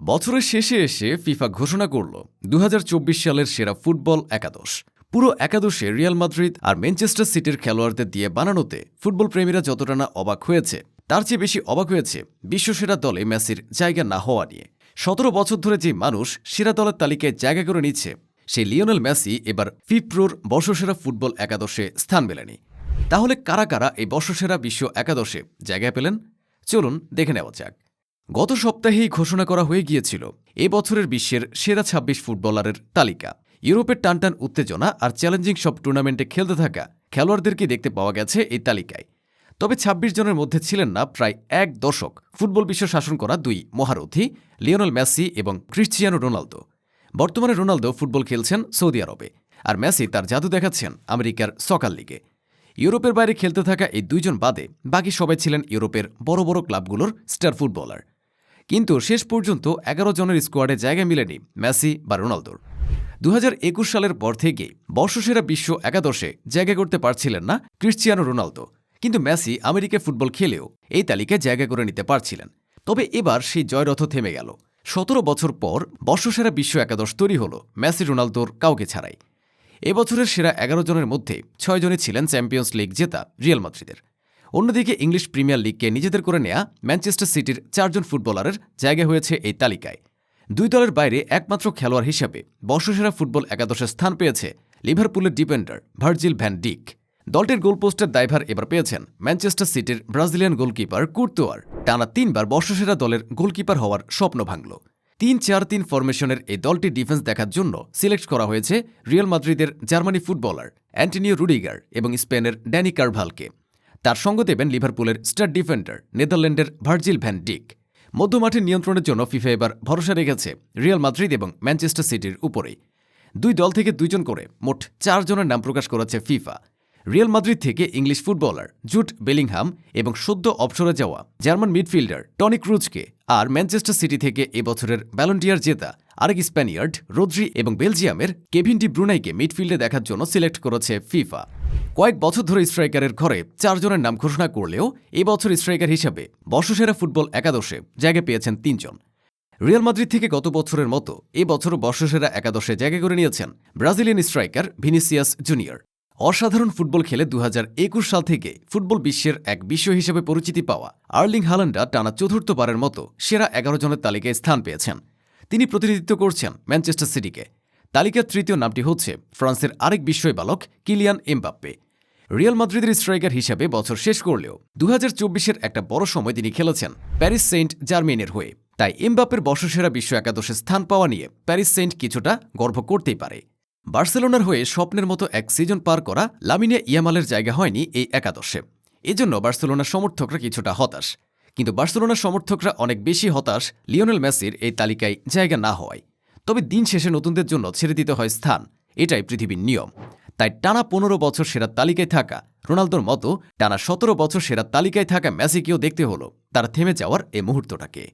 বছরের শেষে এসে ফিফা ঘোষণা করল ২০২৪ সালের সেরা ফুটবল একাদশ। পুরো একাদশে রিয়াল মাদ্রিদ আর ম্যানচেস্টার সিটির খেলোয়াড়দের দিয়ে বানানোতে ফুটবল প্রেমীরা যতটা না অবাক হয়েছে, তার চেয়ে বেশি অবাক হয়েছে বিশ্বসেরা দলে মেসির জায়গা না হওয়া নিয়ে। ১৭ বছর ধরে যে মানুষ সেরা দলের তালিকায় জায়গা করে নিচ্ছে, সেই লিওনেল মেসি এবার ফিফপ্রোর বর্ষসেরা ফুটবল একাদশে স্থান মেলেনি। তাহলে কারা কারা এই বর্ষসেরা বিশ্ব একাদশে জায়গা পেলেন, চলুন দেখে নেওয়া যাক। গত সপ্তাহেই ঘোষণা করা হয়ে গিয়েছিল এ বছরের বিশ্বের সেরা ২৬ ফুটবলারের তালিকা। ইউরোপের টানটান উত্তেজনা আর চ্যালেঞ্জিং সব টুর্নামেন্টে খেলতে থাকা খেলোয়াড়দেরকে দেখতে পাওয়া গেছে এই তালিকায়। তবে ২৬ জনের মধ্যে ছিলেন না প্রায় এক দশক ফুটবল বিশ্ব শাসন করা দুই মহারথী, লিওনেল মেসি এবং ক্রিশ্চিয়ানো রোনালদো। বর্তমানে রোনালদো ফুটবল খেলছেন সৌদি আরবে, আর মেসি তার জাদু দেখাচ্ছেন আমেরিকার সকার লিগে। ইউরোপের বাইরে খেলতে থাকা এই দুইজন বাদে বাকি সবাই ছিলেন ইউরোপের বড় বড় ক্লাবগুলোর স্টার ফুটবলার। কিন্তু শেষ পর্যন্ত ১১ জনের স্কোয়াডে জায়গা মিলেনি মেসি বা রোনালদোর। ২০২১ সালের পর থেকে বর্ষসেরা বিশ্ব একাদশে জায়গা করতে পারছিলেন না ক্রিশ্চিয়ানো রোনালদো, কিন্তু মেসি আমেরিকায় ফুটবল খেলেও এই তালিকায় জায়গা করে নিতে পারছিলেন। তবে এবার সেই জয়রথ থেমে গেল। ১৭ বছর পর বর্ষসেরা বিশ্ব একাদশ তৈরি হল মেসি রোনালদোর কাউকে ছাড়াই। এবছরের সেরা ১১ জনের মধ্যে ৬ জনই ছিলেন চ্যাম্পিয়ন্স লিগ জেতা রিয়াল মাদ্রিদের। অন্যদিকে ইংলিশ প্রিমিয়ার লিগকে নিজেদের করে নেয়া ম্যানচেস্টার সিটির ৪ জন ফুটবলারের জায়গা হয়েছে এই তালিকায়। দুই দলের বাইরে একমাত্র খেলোয়াড় হিসাবে বর্ষসেরা ফুটবল একাদশে স্থান পেয়েছে লিভারপুলের ডিফেন্ডার ভার্জিল ভ্যান ডিক। দলটির গোলপোস্টের দায়ভার এবার পেয়েছেন ম্যানচেস্টার সিটির ব্রাজিলিয়ান গোলকিপার কুর্তোয়ার। টানা ৩ বার বর্ষসেরা দলের গোলকিপার হওয়ার স্বপ্ন ভাঙল। ৩-৪-৩ ফরমেশনের এই দলটি ডিফেন্স দেখার জন্য সিলেক্ট করা হয়েছে রিয়াল মাদ্রিদের জার্মানি ফুটবলার অ্যান্টনিও রুডিগার এবং স্পেনের ড্যানি কারভালকে। তার সঙ্গ দেবেন লিভারপুলের স্টার ডিফেন্ডার নেদারল্যান্ডের ভার্জিল ভ্যান ডিক। মধ্যমাঠের নিয়ন্ত্রণের জন্য ফিফা এবার ভরসা রেখেছে রিয়াল মাদ্রিদ এবং ম্যানচেস্টার সিটির উপরেই। দুই দল থেকে ২ জন করে মোট ৪ জনের নাম প্রকাশ করেছে ফিফা। রিয়াল মাদ্রিদ থেকে ইংলিশ ফুটবলার জুড বেলিংহাম এবং সদ্য অবসরে যাওয়া জার্মান মিডফিল্ডার টনি ক্রুজকে, আর ম্যানচেস্টার সিটি থেকে এবছরের ব্যালন্ডিয়ার জেতা আরেক স্প্যানিয়ার্ড রোদ্রি এবং বেলজিয়ামের কেভিন ডি ব্রুনাইকে মিডফিল্ডে দেখার জন্য সিলেক্ট করেছে ফিফা। কয়েক বছর ধরে স্ট্রাইকারের ঘরে ৪ জনের নাম ঘোষণা করলেও এবছর স্ট্রাইকার হিসাবে বর্ষসেরা ফুটবল একাদশে জায়গা পেয়েছেন ৩ জন। রিয়াল মাদ্রিদ থেকে গত বছরের মতো এবছরও বর্ষসেরা একাদশে জায়গা করে নিয়েছেন ব্রাজিলিয়ান স্ট্রাইকার ভিনিসিয়াস জুনিয়র। অসাধারণ ফুটবল খেলে ২০২১ সাল থেকে ফুটবল বিশ্বের এক বিশ্ব হিসেবে পরিচিতি পাওয়া আর্লিং হাল্যান্ড টানা চতুর্থবারের মতো সেরা ১১ জনের তালিকায় স্থান পেয়েছেন। তিনি প্রতিনিধিত্ব করছেন ম্যানচেস্টার সিটিকে। তালিকার তৃতীয় নামটি হচ্ছে ফ্রান্সের আরেক বিস্ময় বালক কিলিয়ান এমবাপ্পে। রিয়াল মাদ্রিদের স্ট্রাইকার হিসাবে বছর শেষ করলেও ২০২৪-এর একটা বড় সময় তিনি খেলেছেন প্যারিস সেন্ট জার্মেইনের হয়ে। তাই এমবাপ্পের বর্ষসেরা বিশ্ব একাদশে স্থান পাওয়া নিয়ে প্যারিস সেন্ট কিছুটা গর্ব করতেই পারে। বার্সেলোনার হয়ে স্বপ্নের মতো এক সিজন পার করা লামিনে ইয়ামালের জায়গা হয়নি এই একাদশে। এজন্য বার্সেলোনার সমর্থকরা কিছুটা হতাশ। কিন্তু বার্সেলোনার সমর্থকরা অনেক বেশি হতাশ লিওনেল মেসির এই তালিকায় জায়গা না হওয়ায়। তবে দিন শেষে নতুনদের জন্য ছেড়ে দিতে হয় স্থান, এটাই পৃথিবীর নিয়ম। তাই টানা ১৫ বছর সেরা তালিকায় থাকা রোনালদোর মতো টানা ১৭ বছর সেরা তালিকায় থাকা মেসিকেও দেখতে হলো তার থেমে যাওয়ার এই মুহূর্তটাকে।